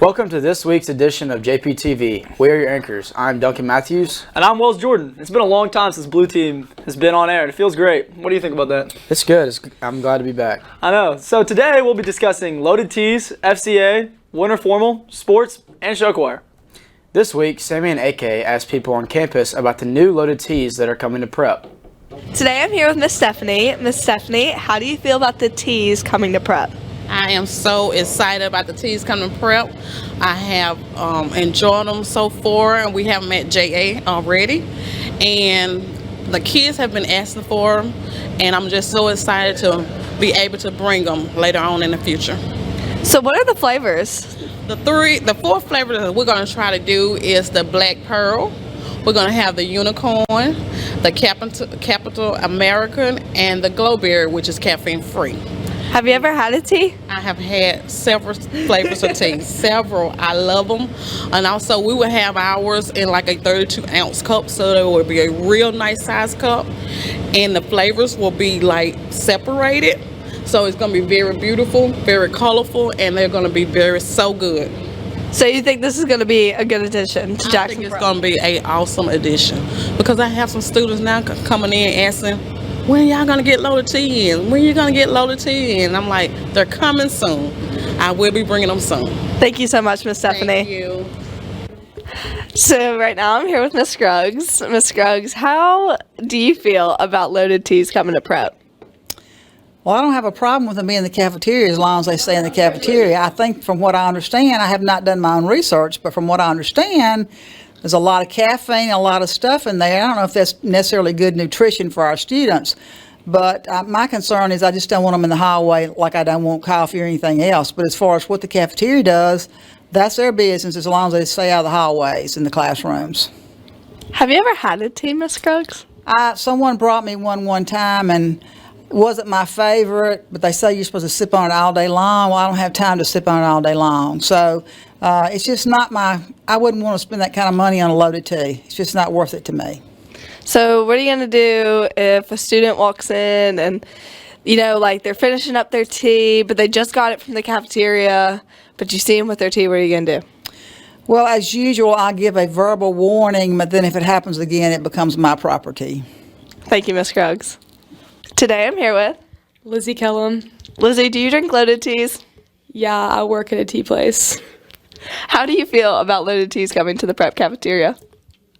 Welcome to this week's edition of JPTV. We are your anchors. I'm Duncan Matthews. And I'm Wells Jordan. It's been a long time since Blue Team has been on air, and it feels great. What do you think about that? It's good. I'm glad to be back. I know. So today we'll be discussing loaded tees, FCA, winter formal, sports, and show choir. This week, Sammy and AK asked people on campus about the new loaded tees that are coming to prep. Today I'm here with Miss Stephanie. Miss Stephanie, how do you feel about the tees coming to prep? I am so excited about the tees coming to prep. I have enjoyed them so far, and we have them at JA already. And the kids have been asking for them, and I'm just so excited to be able to bring them later on in the future. So what are the flavors? The four flavors that we're going to try to do is the Black Pearl. We're going to have the Unicorn, the Capital American, and the Glowberry, which is caffeine free. Have you ever had a tea? I have had several flavors of tea. Several. I love them. And also we will have ours in like a 32-ounce cup, so there will be a real nice size cup. And the flavors will be like separated. So it's going to be very beautiful, very colorful, and they're going to be so good. So you think this is going to be a good addition to Jackson? I think it's going to be an awesome addition. Because I have some students now coming in asking, when y'all gonna get loaded tea in? When you gonna get loaded tea in? I'm like, they're coming soon. I will be bringing them soon. Thank you so much, Miss Stephanie. Thank you. So right now I'm here with Miss Scruggs. Miss Scruggs, how do you feel about loaded teas coming to prep? Well, I don't have a problem with them being in the cafeteria as long as they stay in the cafeteria. I think from what I understand, I have not done my own research, but from what I understand, there's a lot of caffeine, a lot of stuff in there. I don't know if that's necessarily good nutrition for our students, but my concern is I just don't want them in the hallway like I don't want coffee or anything else. But as far as what the cafeteria does, that's their business as long as they stay out of the hallways in the classrooms. Have you ever had a tea, Miss Scruggs? Someone brought me one time, and it wasn't my favorite, but they say you're supposed to sip on it all day long. Well, I don't have time to sip on it all day long. So it's just not I wouldn't want to spend that kind of money on a loaded tea. It's just not worth it to me. So what are you going to do if a student walks in and, like they're finishing up their tea, but they just got it from the cafeteria, but you see them with their tea, what are you going to do? Well, as usual, I give a verbal warning, but then if it happens again, it becomes my property. Thank you, Miss Scruggs. Today I'm here with Lizzie Kellum. Lizzie, do you drink loaded teas? Yeah, I work at a tea place. How do you feel about loaded teas coming to the prep cafeteria?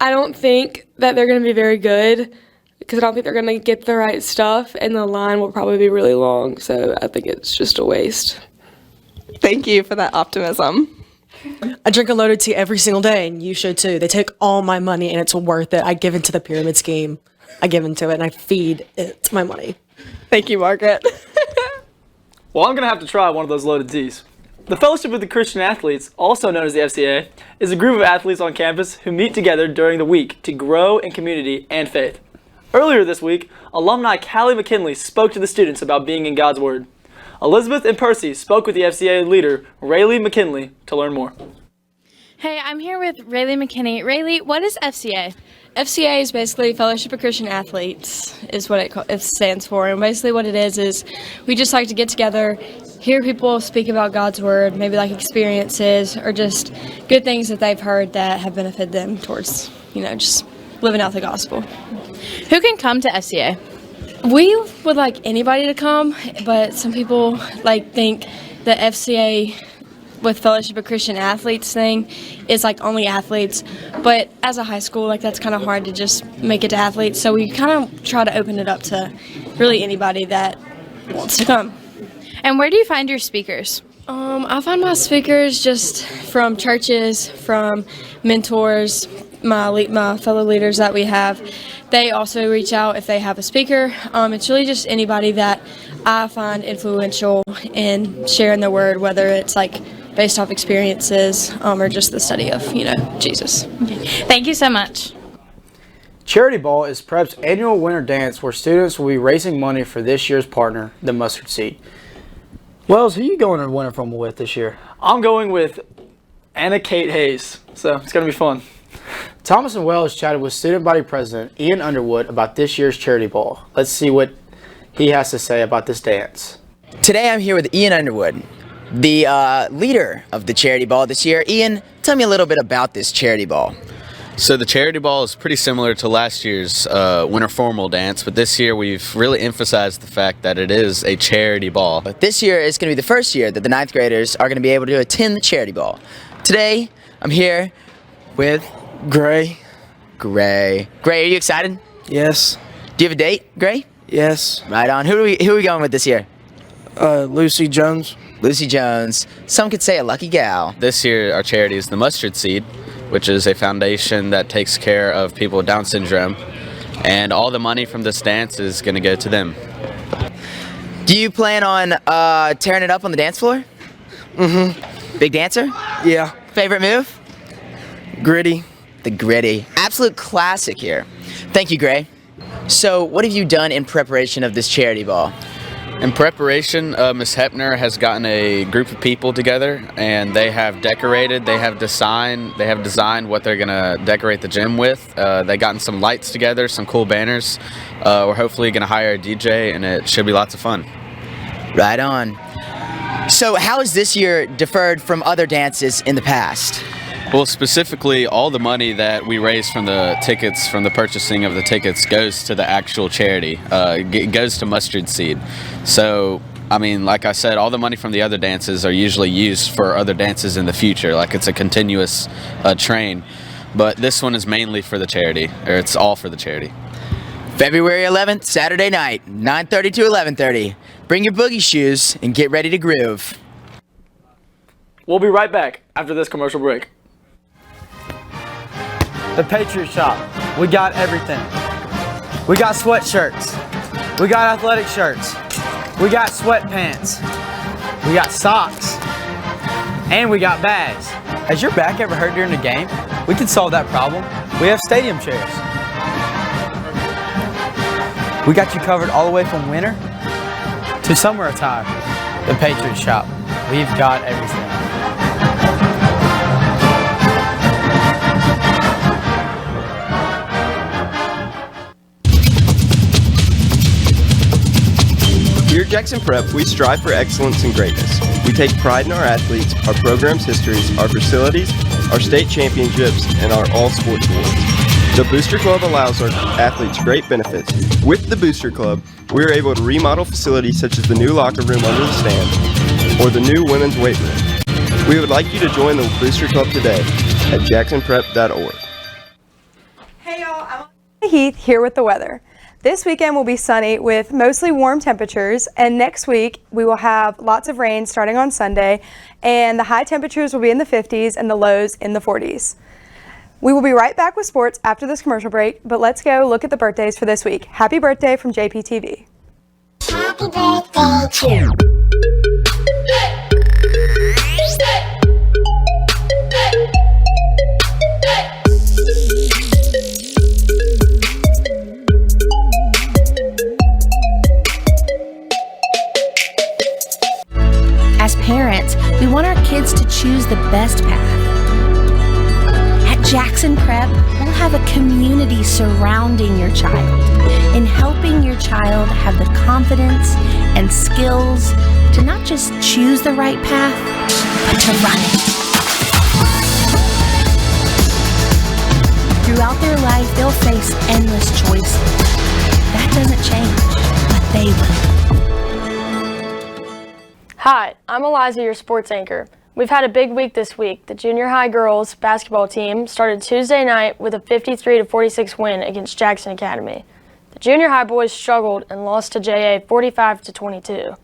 I don't think that they're going to be very good because I don't think they're going to get the right stuff, and the line will probably be really long, so I think it's just a waste. Thank you for that optimism. I drink a loaded tea every single day, and you should too. They take all my money, and it's worth it. I give into the pyramid scheme. I give into it, and I feed it my money. Thank you, Margaret. Well, I'm going to have to try one of those loaded tees. The Fellowship of the Christian Athletes, also known as the FCA, is a group of athletes on campus who meet together during the week to grow in community and faith. Earlier this week, alumni Callie McKinley spoke to the students about being in God's Word. Elizabeth and Percy spoke with the FCA leader, Rayleigh McKinley, to learn more. Hey, I'm here with Rayleigh McKinney. Rayleigh, what is FCA? FCA is basically Fellowship of Christian Athletes, is what it stands for. And basically what it is we just like to get together, hear people speak about God's Word, maybe like experiences or just good things that they've heard that have benefited them towards, just living out the gospel. Who can come to FCA? We would like anybody to come, but some people think the FCA with Fellowship of Christian Athletes thing is only athletes, but as a high school that's kind of hard to just make it to athletes, so we kind of try to open it up to really anybody that wants to come. And where do you find your speakers? I find my speakers just from churches, from mentors, my fellow leaders that we have. They also reach out if they have a speaker. It's really just anybody that I find influential in sharing the word, whether it's based off experiences or just the study of, Jesus. Thank you so much. Charity Ball is Prep's annual winter dance where students will be raising money for this year's partner, the Mustard Seed. Wells, who are you going to winter formal with this year? I'm going with Anna Kate Hayes, so it's going to be fun. Thomas and Wells chatted with student body president Ian Underwood about this year's Charity Ball. Let's see what he has to say about this dance. Today I'm here with Ian Underwood. the leader of the charity ball this year. Ian, tell me a little bit about this charity ball. So the charity ball is pretty similar to last year's winter formal dance, but this year we've really emphasized the fact that it is a charity ball. But this year is going to be the first year that the 9th graders are going to be able to attend the charity ball. Today, I'm here with Gray. Gray, are you excited? Yes. Do you have a date, Gray? Yes. Right on. Who are we going with this year? Lucy Jones. Lucy Jones. Some could say a lucky gal. This year our charity is the Mustard Seed, which is a foundation that takes care of people with Down syndrome, and all the money from this dance is going to go to them. Do you plan on tearing it up on the dance floor? Mm-hmm. Big dancer? Yeah. Favorite move? Gritty. The gritty. Absolute classic here. Thank you, Gray. So, what have you done in preparation of this charity ball? In preparation, Ms. Hepner has gotten a group of people together, and they have decorated, they have designed what they're going to decorate the gym with. They've gotten some lights together, some cool banners. We're hopefully going to hire a DJ, and it should be lots of fun. Right on. So how is this year differed from other dances in the past? Well, specifically, all the money that we raise from the tickets, from the purchasing of the tickets, goes to the actual charity. It goes to Mustard Seed. So, I mean, like I said, all the money from the other dances are usually used for other dances in the future. Like, it's a continuous train. But this one is mainly for the charity, or it's all for the charity. February 11th, Saturday night, 9:30 to 11:30. Bring your boogie shoes and get ready to groove. We'll be right back after this commercial break. The Patriot Shop. We got everything. We got sweatshirts. We got athletic shirts. We got sweatpants. We got socks. And we got bags. Has your back ever hurt during the game? We can solve that problem. We have stadium chairs. We got you covered all the way from winter to summer attire. The Patriot Shop. We've got everything. Here at Jackson Prep, we strive for excellence and greatness. We take pride in our athletes, our program's histories, our facilities, our state championships, and our all-sports awards. The Booster Club allows our athletes great benefits. With the Booster Club, we are able to remodel facilities such as the new locker room under the stands or the new women's weight room. We would like you to join the Booster Club today at jacksonprep.org. Hey y'all, I'm Heath here with the weather. This weekend will be sunny with mostly warm temperatures, and next week we will have lots of rain starting on Sunday, and the high temperatures will be in the 50s and the lows in the 40s. We will be right back with sports after this commercial break, but let's go look at the birthdays for this week. Happy birthday from JPTV. Happy birthday to you. As parents, we want our kids to choose the best path. At Jackson Prep, we'll have a community surrounding your child and helping your child have the confidence and skills to not just choose the right path, but to run it. Throughout their life, they'll face endless choices. That doesn't change, but they will. Hi, I'm Eliza, your sports anchor. We've had a big week this week. The junior high girls basketball team started Tuesday night with a 53-46 win against Jackson Academy. The junior high boys struggled and lost to JA 45-22.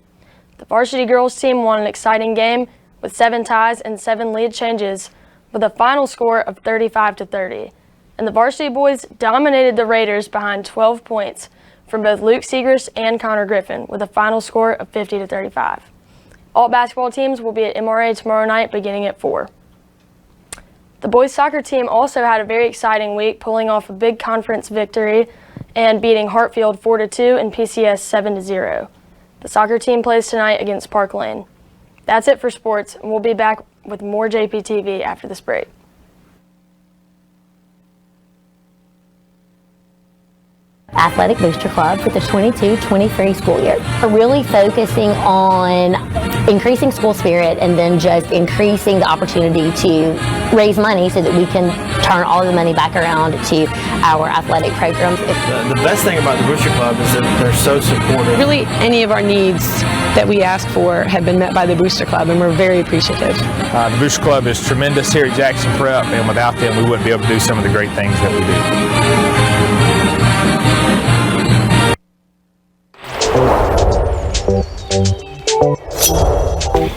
The varsity girls team won an exciting game with 7 ties and 7 lead changes with a final score of 35-30. And the varsity boys dominated the Raiders behind 12 points from both Luke Segrist and Connor Griffin with a final score of 50-35. All basketball teams will be at MRA tomorrow night beginning at 4. The boys soccer team also had a very exciting week, pulling off a big conference victory and beating Hartfield 4-2 and PCS 7-0. The soccer team plays tonight against Park Lane. That's it for sports, and we'll be back with more JPTV after this break. Athletic Booster Club for the 22-23 school year. We're really focusing on increasing school spirit and then just increasing the opportunity to raise money so that we can turn all the money back around to our athletic programs. The best thing about the Booster Club is that they're so supportive. Really, any of our needs that we ask for have been met by the Booster Club, and we're very appreciative. The Booster Club is tremendous here at Jackson Prep, and without them, we wouldn't be able to do some of the great things that we do.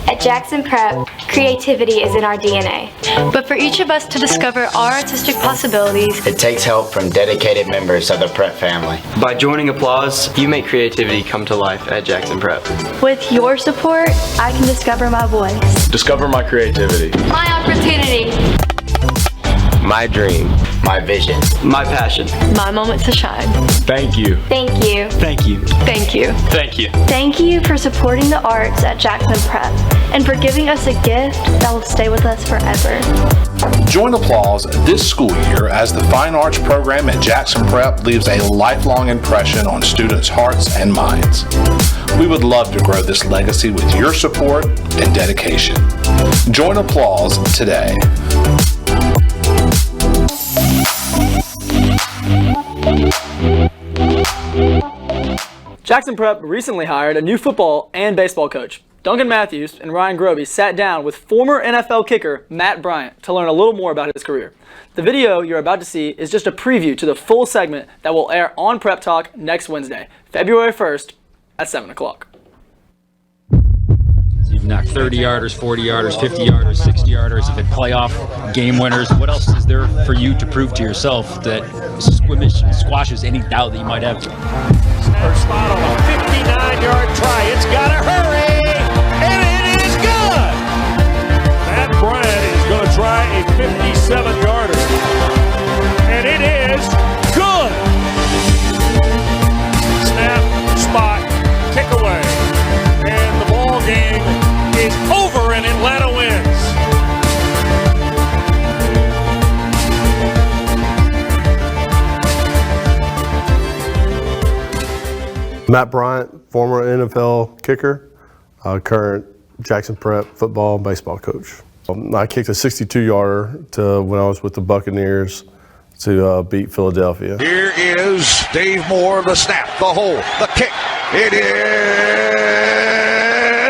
At Jackson Prep, creativity is in our DNA. But for each of us to discover our artistic possibilities, it takes help from dedicated members of the Prep family. By joining Applause, you make creativity come to life at Jackson Prep. With your support, I can discover my voice. Discover my creativity. My opportunity. My dream. My vision. My passion. My moment to shine. Thank you. Thank you. Thank you. Thank you. Thank you. Thank you for supporting the arts at Jackson Prep and for giving us a gift that will stay with us forever. Join Applause this school year as the Fine Arts program at Jackson Prep leaves a lifelong impression on students' hearts and minds. We would love to grow this legacy with your support and dedication. Join Applause today. Jackson Prep recently hired a new football and baseball coach. Duncan Matthews and Ryan Groby sat down with former NFL kicker Matt Bryant to learn a little more about his career. The video you're about to see is just a preview to the full segment that will air on Prep Talk next Wednesday, February 1st at 7 o'clock. You've knocked 30-yarders, 40-yarders, 50-yarders, 60-yarders, you've had playoff game winners. What else is there for you to prove to yourself that squashes any doubt that you might have? First spot on a 59-yard try. It's got to hurry, and it is good. Matt Bryant is going to try a 57-yarder, and it is good. Snap, spot, kick away, and the ball game is over, and Atlanta wins. Matt Bryant, former NFL kicker, current Jackson Prep football and baseball coach. I kicked a 62-yarder when I was with the Buccaneers to beat Philadelphia. Here is Dave Moore, the snap, the hole, the kick. It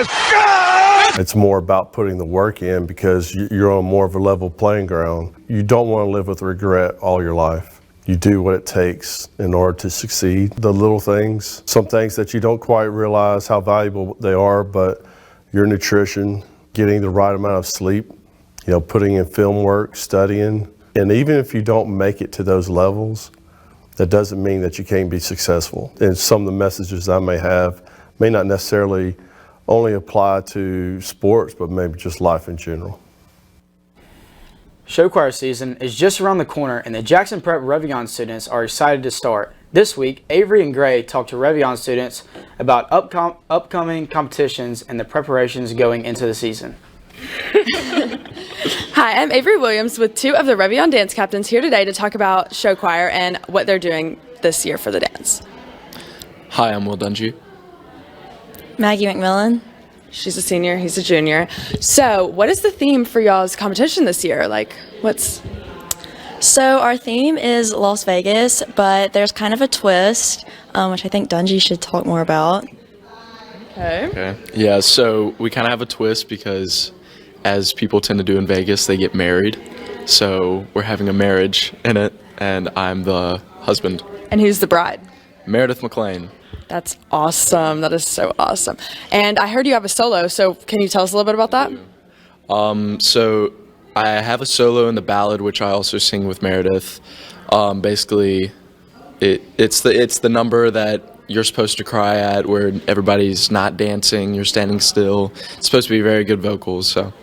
is good! It's more about putting the work in because you're on more of a level playing ground. You don't want to live with regret all your life. You do what it takes in order to succeed. The little things, some things that you don't quite realize how valuable they are, but your nutrition, getting the right amount of sleep, putting in film work, studying. And even if you don't make it to those levels, that doesn't mean that you can't be successful. And some of the messages I may have may not necessarily only apply to sports, but maybe just life in general. Show choir season is just around the corner, and the Jackson Prep Revion students are excited to start. This week, Avery and Gray talked to Revion students about upcoming competitions and the preparations going into the season. Hi, I'm Avery Williams with two of the Revion dance captains here today to talk about show choir and what they're doing this year for the dance. Hi, I'm Will Dungy. Maggie McMillan. She's a senior, he's a junior. So, what is the theme for y'all's competition this year? So our theme is Las Vegas, but there's kind of a twist, which I think Dungy should talk more about. Okay. Yeah, so we kind of have a twist because as people tend to do in Vegas, they get married. So we're having a marriage in it, and I'm the husband. And who's the bride? Meredith McLean. That's awesome. That is so awesome. And I heard you have a solo, so can you tell us a little bit about that? So I have a solo in the ballad, which I also sing with Meredith. Basically, it's the number that you're supposed to cry at, where everybody's not dancing, you're standing still. It's supposed to be very good vocals. So.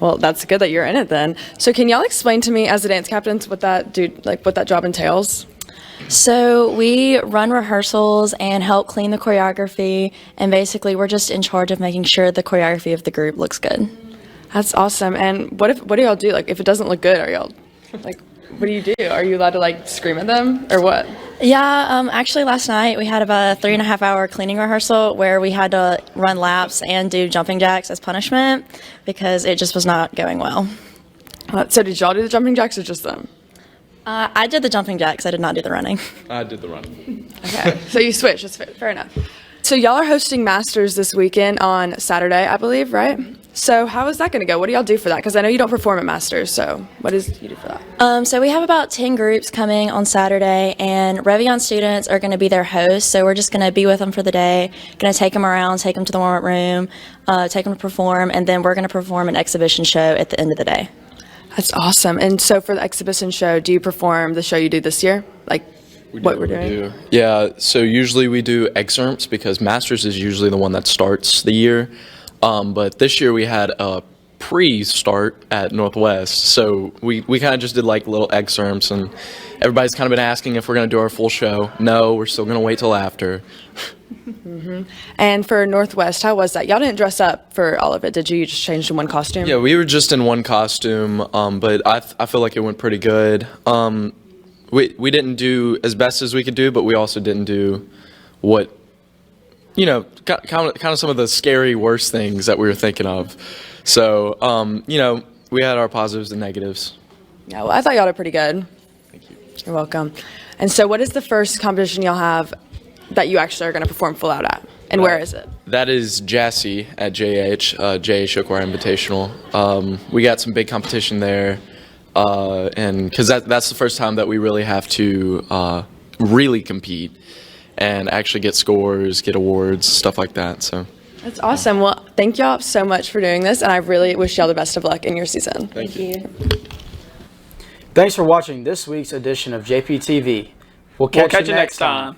Well, that's good that you're in it then. So can y'all explain to me as the dance captains what that job entails? So we run rehearsals and help clean the choreography, and basically we're just in charge of making sure the choreography of the group looks good. That's awesome. And what do y'all do? If it doesn't look good, what do you do? Are you allowed to scream at them or what? Yeah, actually last night we had about a 3.5-hour cleaning rehearsal where we had to run laps and do jumping jacks as punishment because it just was not going well. So did y'all do the jumping jacks or just them? I did the jumping jacks. I did not do the running. I did the running. Okay, so you switched. That's fair enough. So y'all are hosting Masters this weekend on Saturday, I believe, right? So how is that going to go? What do y'all do for that? Because I know you don't perform at Masters, so what is you do for that? So we have about 10 groups coming on Saturday, and Revion students are going to be their hosts. So we're just going to be with them for the day, going to take them around, take them to the warm-up room, take them to perform, and then we're going to perform an exhibition show at the end of the day. That's awesome. And so for the exhibition show, do you perform the show you did this year? Like what we're doing? Yeah, so usually we do excerpts because Masters is usually the one that starts the year. But this year we had a pre-start at Northwest, so we kind of just did like little excerpts, and everybody's kind of been asking if we're going to do our full show. No, we're still going to wait till after. Mm-hmm. And for Northwest, how was that? Y'all didn't dress up for all of it, did you? You just changed in one costume? Yeah, we were just in one costume, but I feel like it went pretty good. We didn't do as best as we could do, but we also didn't do what, you know, kind of some of the scary, worst things that we were thinking of. So, you know, we had our positives and negatives. Yeah, well, I thought y'all did pretty good. Thank you. You're welcome. And so what is the first competition y'all have that you actually are going to perform full out at? And where is it? That is Jassy at JH, JH Choir Invitational. We got some big competition there, and because that's the first time that we really have to really compete and actually get scores, get awards, stuff like that. So that's awesome. Well, thank y'all so much for doing this, and I really wish y'all the best of luck in your season. Thank you. Thanks for watching this week's edition of JPTV. We'll catch you next time.